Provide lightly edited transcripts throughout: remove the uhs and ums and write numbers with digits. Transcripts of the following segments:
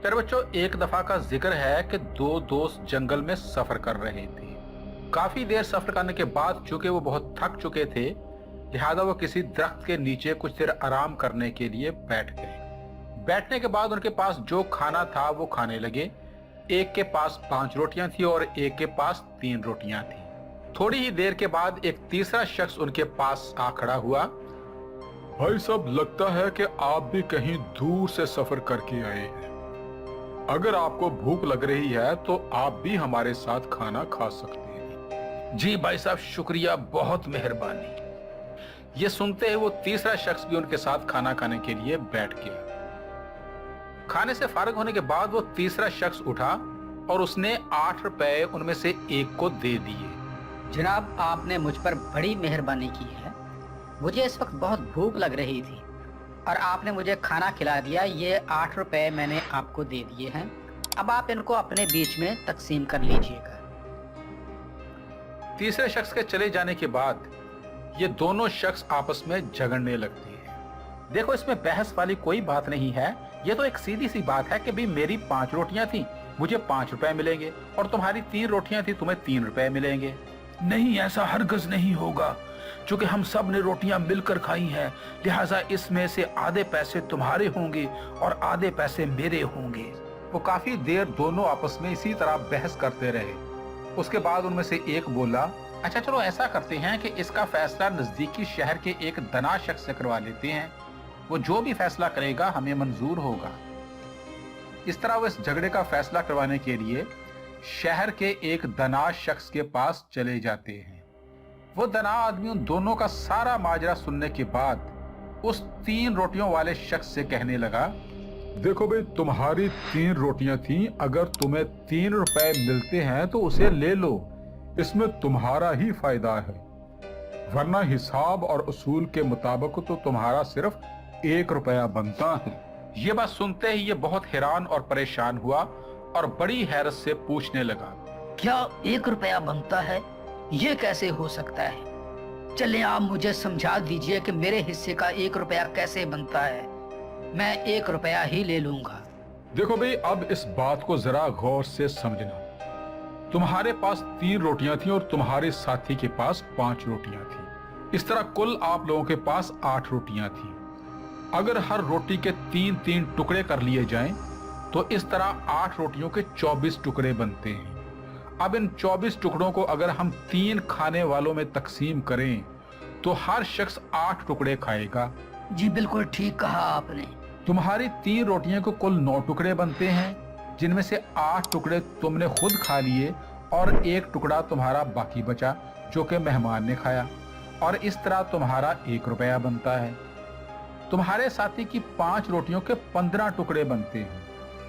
प्यारे बच्चों, एक दफा का जिक्र है कि दो दोस्त जंगल में सफर कर रहे थे। काफी देर सफर करने के बाद चूंकि वो बहुत थक चुके थे, लिहाजा वो किसी दरख्त के नीचे कुछ देर आराम करने के लिए बैठ गए। बैठने के बाद उनके पास जो खाना था वो खाने लगे। एक के पास 5 रोटियां थी और एक के पास 3 रोटियां थी। थोड़ी ही देर के बाद एक तीसरा शख्स उनके पास आ खड़ा हुआ। भाई साहब, लगता है कि आप भी कहीं दूर से सफर करके आए हैं। अगर आपको भूख लग रही है तो आप भी हमारे साथ खाना खा सकते हैं। जी भाई साहब, शुक्रिया, बहुत मेहरबानी। ये सुनते ही वो तीसरा शख्स भी उनके साथ खाना खाने के लिए बैठ गया। खाने से फारिग होने के बाद वो तीसरा शख्स उठा और उसने 8 रुपए उनमें से एक को दे दिए। जनाब, आपने मुझ पर बड़ी मेहरबानी की है। मुझे इस वक्त बहुत भूख लग रही थी और आपने मुझे खाना खिला दिया। ये 8 रुपए मैंने आपको दे दिए हैं। अब आप इनको अपने बीच में तकसीम कर लीजिएगा। तीसरे शख्स के चले जाने के बाद ये दोनों शख्स आपस में झगड़ने लगते हैं। देखो, इसमें बहस वाली कोई बात नहीं है। ये तो एक सीधी सी बात है कि भी मेरी 5 रोटियां थी, मुझे 5 रुपए मिलेंगे, और तुम्हारी 3 रोटियां थी, तुम्हें 3 रुपए मिलेंगे। नहीं, ऐसा हरगिज़ नहीं होगा। चूंकि हम सब ने रोटियां मिलकर खाई हैं, लिहाजा इसमें से आधे पैसे तुम्हारे होंगे और आधे पैसे मेरे होंगे। वो काफी देर दोनों आपस में इसी तरह बहस करते रहे। उसके बाद उनमें से एक बोला, अच्छा चलो ऐसा करते हैं कि इसका फैसला नजदीकी शहर के एक दना शख्स से करवा लेते हैं। वो जो भी फैसला करेगा हमें मंजूर होगा। इस तरह वो इस झगड़े का फैसला करवाने के लिए शहर के एक दना शख्स के पास चले जाते हैं। वो दना आदमी उन दोनों का सारा माजरा सुनने के बाद उस 3 रोटियों वाले शख्स से कहने लगा, देखो भाई, तुम्हारी 3 रोटियां थी। अगर तुम्हें 3 रुपए मिलते हैं तो उसे ले लो, इसमें तुम्हारा ही फायदा है। वरना हिसाब और उसूल के मुताबिक तो तुम्हारा सिर्फ 1 रुपया बनता है। ये बात सुनते ही ये बहुत हैरान और परेशान हुआ और बड़ी हैरत से पूछने लगा, क्या 1 रुपया बनता है? ये कैसे हो सकता है? चलिए आप मुझे समझा दीजिए कि मेरे हिस्से का 1 रुपया कैसे बनता है। मैं 1 रुपया ही ले लूंगा। देखो भाई, अब इस बात को जरा गौर से समझना। तुम्हारे पास 3 रोटियां थी और तुम्हारे साथी के पास 5 रोटियां थी। इस तरह कुल आप लोगों के पास 8 रोटियां थी। अगर हर रोटी के 3-3 टुकड़े कर लिए जाएं, तो इस तरह 8 रोटियों के 24 टुकड़े बनते हैं। अब इन 24 टुकड़ों को अगर हम 3 खाने वालों में तकसीम करें तो हर शख्स 8 टुकड़े खाएगा। जी बिल्कुल ठीक कहा आपने। तुम्हारी 3 रोटियों को कुल 9 टुकड़े बनते हैं, जिनमें से 8 टुकड़े तुमने खुद खा लिए और 1 टुकड़ा तुम्हारा बाकी बचा जो कि मेहमान ने खाया, और इस तरह तुम्हारा 1 रुपया बनता है। तुम्हारे साथी की 5 रोटियों के 15 टुकड़े बनते हैं,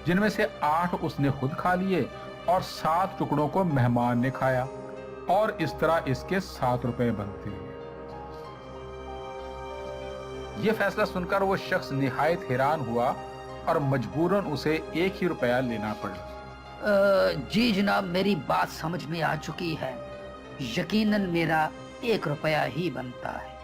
जिनमें से 8 उसने खुद खा लिए और 7 टुकड़ों को मेहमान ने खाया, और इस तरह इसके 7 रुपए बनते हैं। यह फैसला सुनकर वो शख्स निहायत हैरान हुआ और मजबूरन उसे 1 ही रुपया लेना पड़ा। जी जनाब, मेरी बात समझ में आ चुकी है। यकीनन मेरा 1 रुपया ही बनता है।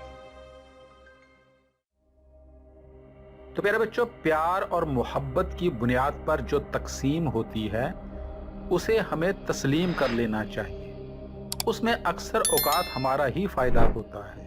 तो प्यारे बच्चों, प्यार और मोहब्बत की बुनियाद पर जो तकसीम होती है उसे हमें तस्लीम कर लेना चाहिए। उसमें अक्सर औकात हमारा ही फायदा होता है।